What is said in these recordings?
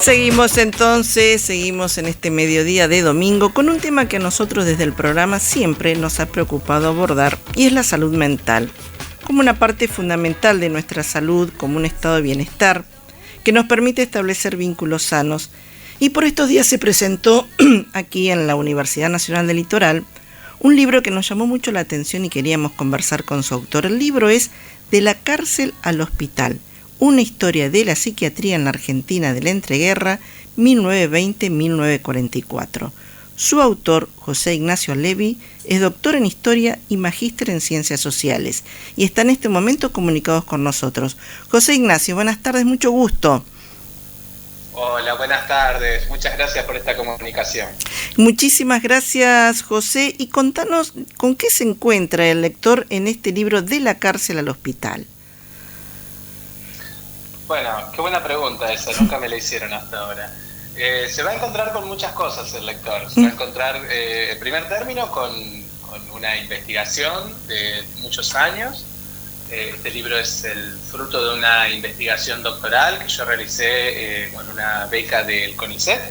Seguimos en este mediodía de domingo con un tema que a nosotros desde el programa siempre nos ha preocupado abordar, y es la salud mental, como una parte fundamental de nuestra salud, como un estado de bienestar que nos permite establecer vínculos sanos. Y por estos días se presentó aquí en la Universidad Nacional del Litoral un libro que nos llamó mucho la atención y queríamos conversar con su autor. El libro es De la cárcel al hospital, una historia de la psiquiatría en la Argentina de la entreguerra 1920-1944. Su autor, José Ignacio Levi, es doctor en Historia y magíster en Ciencias Sociales y está en este momento comunicados con nosotros. José Ignacio, buenas tardes, mucho gusto. Hola, buenas tardes. Muchas gracias por esta comunicación. Muchísimas gracias, José. Y contanos con qué se encuentra el lector en este libro De la cárcel al hospital. Bueno, qué buena pregunta esa, nunca me la hicieron hasta ahora. Se va a encontrar con muchas cosas el lector. Se va a encontrar, en primer término, con una investigación de muchos años. Este libro es el fruto de una investigación doctoral que yo realicé con una beca del CONICET,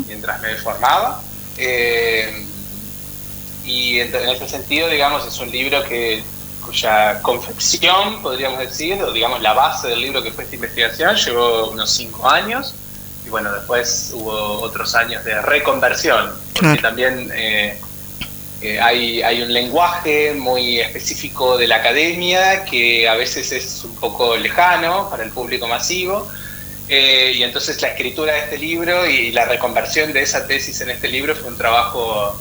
mientras me formaba. Y en ese sentido, digamos, es un libro cuya confección, podríamos decir, o digamos la base del libro que fue esta investigación, llevó unos 5 años. Y bueno, después hubo otros años de reconversión, porque también hay un lenguaje muy específico de la academia que a veces es un poco lejano para el público masivo, y entonces la escritura de este libro y la reconversión de esa tesis en este libro fue un trabajo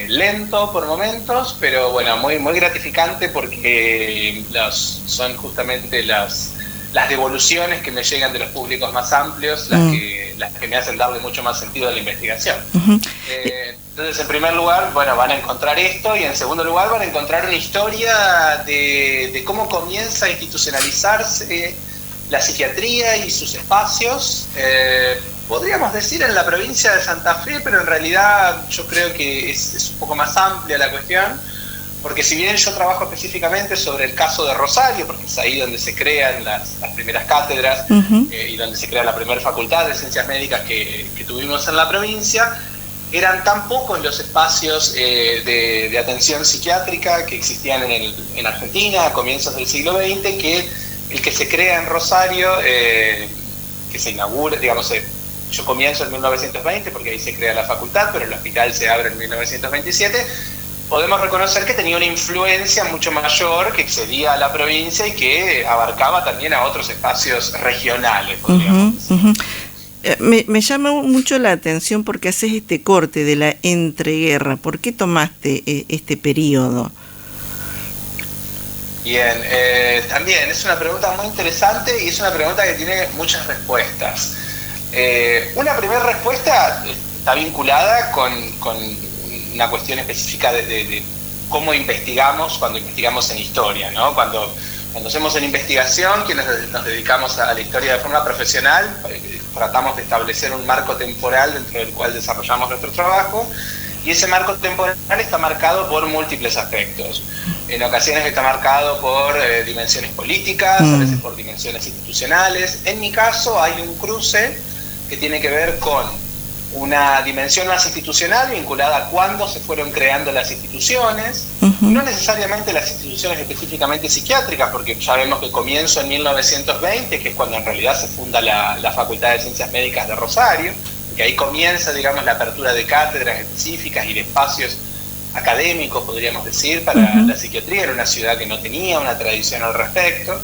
lento por momentos, pero bueno, muy, muy gratificante, porque son justamente las devoluciones que me llegan de los públicos más amplios las que me hacen darle mucho más sentido a la investigación. Entonces, en primer lugar, bueno, van a encontrar esto, y en segundo lugar van a encontrar una historia de cómo comienza a institucionalizarse la psiquiatría y sus espacios, podríamos decir en la provincia de Santa Fe, pero en realidad yo creo que es un poco más amplia la cuestión, porque si bien yo trabajo específicamente sobre el caso de Rosario, porque es ahí donde se crean las primeras cátedras y donde se crea la primera facultad de ciencias médicas que tuvimos en la provincia, eran tan pocos los espacios de atención psiquiátrica que existían en Argentina a comienzos del siglo XX, que el que se crea en Rosario, que se inaugura, digamos, yo comienzo en 1920 porque ahí se crea la facultad, pero el hospital se abre en 1927, podemos reconocer que tenía una influencia mucho mayor, que excedía a la provincia y que abarcaba también a otros espacios regionales, podríamos decir. Me llama mucho la atención porque haces este corte de la entreguerra. ¿Por qué tomaste este periodo? Bien, también es una pregunta muy interesante y es una pregunta que tiene muchas respuestas. Una primera respuesta está vinculada con una cuestión específica de cómo investigamos cuando investigamos en historia, ¿no? Cuando hacemos en investigación, quienes nos dedicamos a la historia de forma profesional, tratamos de establecer un marco temporal dentro del cual desarrollamos nuestro trabajo, y ese marco temporal está marcado por múltiples aspectos. En ocasiones está marcado por dimensiones políticas, a veces por dimensiones institucionales. En mi caso hay un cruce que tiene que ver con una dimensión más institucional vinculada a cuándo se fueron creando las instituciones, no necesariamente las instituciones específicamente psiquiátricas, porque ya vemos que comienzo en 1920, que es cuando en realidad se funda la Facultad de Ciencias Médicas de Rosario, que ahí comienza, digamos, la apertura de cátedras específicas y de espacios académicos, podríamos decir, para la psiquiatría. Era una ciudad que no tenía una tradición al respecto.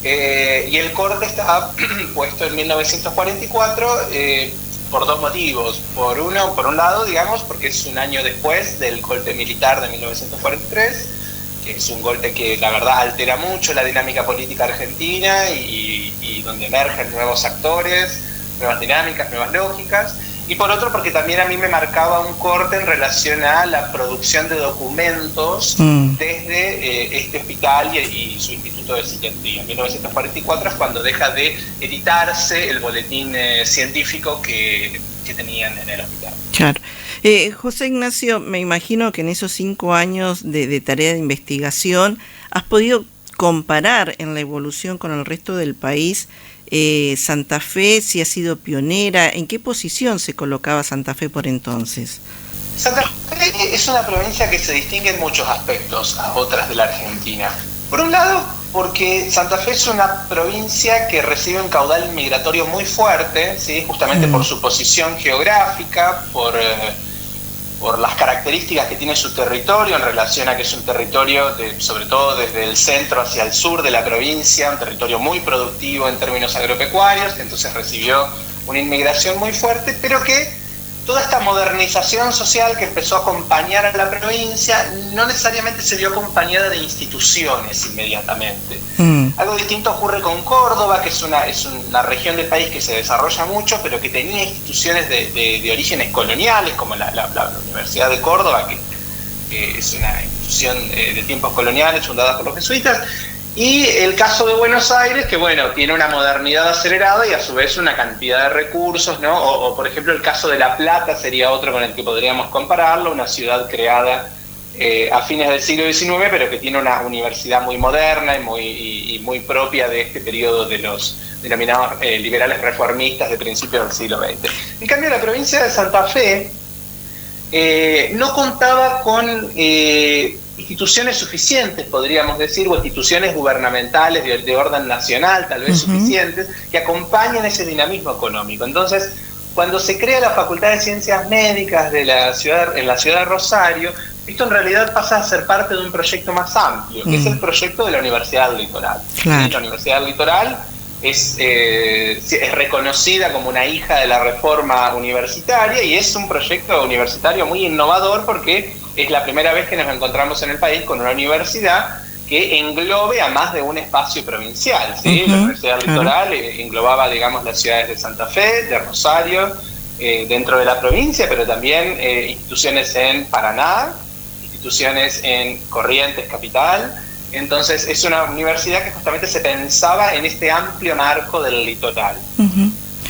Y el corte está puesto en 1944, por dos motivos. Por un lado, digamos, porque es un año después del golpe militar de 1943, que es un golpe que la verdad altera mucho la dinámica política argentina y donde emergen nuevos actores, nuevas dinámicas, nuevas lógicas. Y por otro, porque también a mí me marcaba un corte en relación a la producción de documentos desde este hospital y su Instituto de Psiquiatría. En 1944 es cuando deja de editarse el boletín científico que tenían en el hospital. Claro. José Ignacio, me imagino que en esos 5 años de tarea de investigación has podido comparar en la evolución con el resto del país Santa Fe, si ha sido pionera, ¿en qué posición se colocaba Santa Fe por entonces? Santa Fe es una provincia que se distingue en muchos aspectos a otras de la Argentina. Por un lado, porque Santa Fe es una provincia que recibe un caudal migratorio muy fuerte, ¿sí? Justamente por su posición geográfica, por las características que tiene su territorio en relación a que es un territorio, sobre todo desde el centro hacia el sur de la provincia, un territorio muy productivo en términos agropecuarios, que entonces recibió una inmigración muy fuerte, pero que toda esta modernización social que empezó a acompañar a la provincia no necesariamente se vio acompañada de instituciones inmediatamente. Algo distinto ocurre con Córdoba, que es una región del país que se desarrolla mucho, pero que tenía instituciones de orígenes coloniales, como la Universidad de Córdoba, que es una institución de tiempos coloniales fundada por los jesuitas. Y el caso de Buenos Aires, que bueno, tiene una modernidad acelerada y a su vez una cantidad de recursos, ¿no? O por ejemplo el caso de La Plata sería otro con el que podríamos compararlo, una ciudad creada a fines del siglo XIX, pero que tiene una universidad muy moderna y muy propia de este periodo de los denominados liberales reformistas de principios del siglo XX. En cambio, la provincia de Santa Fe no contaba con instituciones suficientes, podríamos decir, o instituciones gubernamentales de orden nacional, tal vez suficientes, que acompañen ese dinamismo económico. Entonces, cuando se crea la Facultad de Ciencias Médicas en la ciudad de Rosario, esto en realidad pasa a ser parte de un proyecto más amplio, que es el proyecto de la Universidad del Litoral. Claro. La Universidad del Litoral es reconocida como una hija de la reforma universitaria y es un proyecto universitario muy innovador porque es la primera vez que nos encontramos en el país con una universidad que englobe a más de un espacio provincial, ¿sí? La Universidad del Litoral englobaba, digamos, las ciudades de Santa Fe, de Rosario, dentro de la provincia, pero también instituciones en Paraná, instituciones en Corrientes, capital. Entonces es una universidad que justamente se pensaba en este amplio marco del litoral.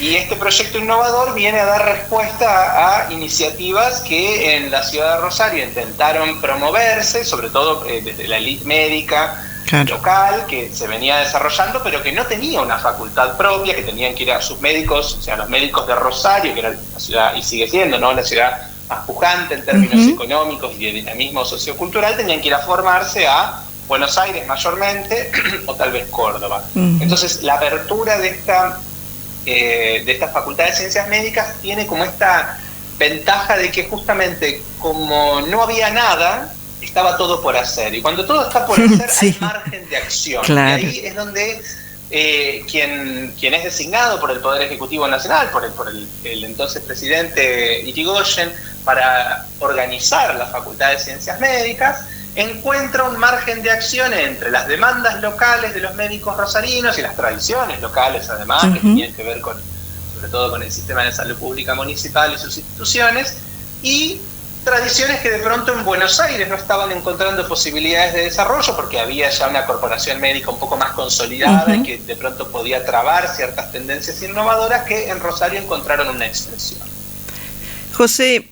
Y este proyecto innovador viene a dar respuesta a iniciativas que en la ciudad de Rosario intentaron promoverse, sobre todo desde la élite médica local, que se venía desarrollando, pero que no tenía una facultad propia, que tenían que ir a sus médicos, o sea, los médicos de Rosario, que era la ciudad, y sigue siendo, ¿no?, la ciudad más pujante en términos económicos y de dinamismo sociocultural, tenían que ir a formarse a Buenos Aires mayormente, o tal vez Córdoba. Entonces, la apertura de esta Facultad de Ciencias Médicas tiene como esta ventaja de que justamente como no había nada, estaba todo por hacer. Y cuando todo está por hacer, hay margen de acción. Claro. Y ahí es donde quien es designado por el Poder Ejecutivo Nacional, por el entonces presidente Irigoyen, para organizar la Facultad de Ciencias Médicas, encuentra un margen de acción entre las demandas locales de los médicos rosarinos y las tradiciones locales, además, que tienen que ver sobre todo con el sistema de salud pública municipal y sus instituciones, y tradiciones que de pronto en Buenos Aires no estaban encontrando posibilidades de desarrollo porque había ya una corporación médica un poco más consolidada y que de pronto podía trabar ciertas tendencias innovadoras que en Rosario encontraron una expresión. José,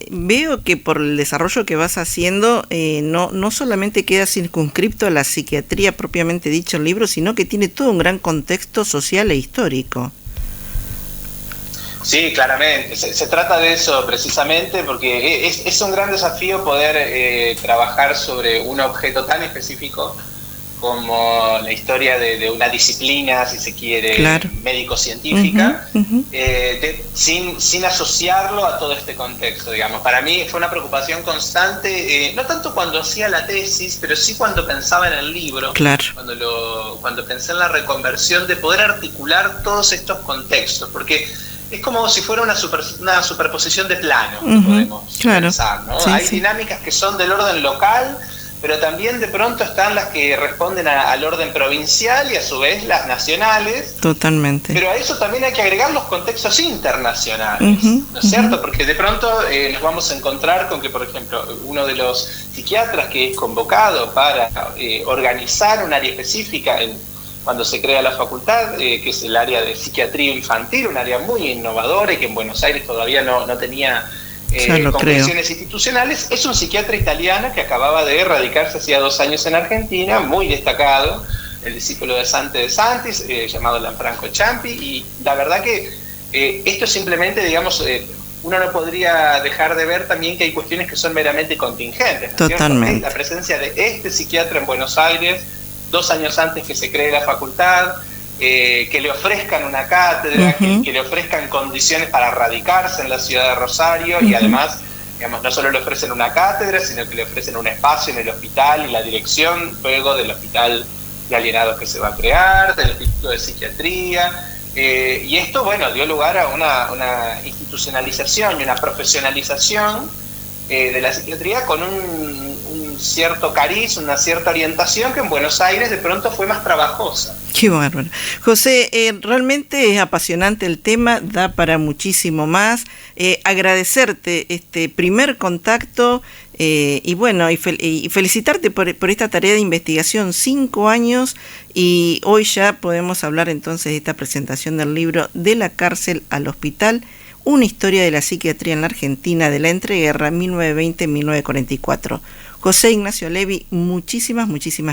veo que por el desarrollo que vas haciendo, no solamente queda circunscripto a la psiquiatría propiamente dicho el libro, sino que tiene todo un gran contexto social e histórico. Sí, claramente. Se trata de eso precisamente porque es un gran desafío poder trabajar sobre un objeto tan específico como la historia de una disciplina, si se quiere, médico-científica, sin asociarlo a todo este contexto, digamos. Para mí fue una preocupación constante, no tanto cuando hacía la tesis, pero sí cuando pensaba en el libro, cuando pensé en la reconversión, de poder articular todos estos contextos, porque es como si fuera una superposición de planos, que podemos pensar, ¿no? Hay dinámicas que son del orden local, pero también de pronto están las que responden al orden provincial y a su vez las nacionales. Totalmente. Pero a eso también hay que agregar los contextos internacionales, ¿no es cierto? Porque de pronto nos vamos a encontrar con que, por ejemplo, uno de los psiquiatras que es convocado para organizar un área específica cuando se crea la facultad, que es el área de psiquiatría infantil, un área muy innovadora y que en Buenos Aires todavía no tenía convenciones institucionales, es un psiquiatra italiano que acababa de radicarse hacía 2 años en Argentina, muy destacado, el discípulo de Sante de Santis, llamado Lanfranco Ciampi, y la verdad que esto simplemente, digamos, uno no podría dejar de ver también que hay cuestiones que son meramente contingentes, ¿no? Totalmente. La presencia de este psiquiatra en Buenos Aires, 2 años antes que se cree la facultad, que le ofrezcan una cátedra, que le ofrezcan condiciones para radicarse en la ciudad de Rosario, y además, digamos, no solo le ofrecen una cátedra, sino que le ofrecen un espacio en el hospital y la dirección luego del hospital de alienados que se va a crear, del Instituto de Psiquiatría. Y esto, bueno, dio lugar a una institucionalización y una profesionalización de la psiquiatría con un cierto cariz, una cierta orientación que en Buenos Aires de pronto fue más trabajosa. Qué bárbaro. José, realmente es apasionante el tema, da para muchísimo más. Agradecerte este primer contacto y bueno, y felicitarte por esta tarea de investigación, 5 años, y hoy ya podemos hablar entonces de esta presentación del libro De la cárcel al hospital, una historia de la psiquiatría en la Argentina de la entreguerra 1920-1944. José Ignacio Levi, muchísimas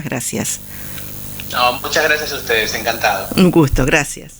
gracias. No, muchas gracias a ustedes, encantado. Un gusto, gracias.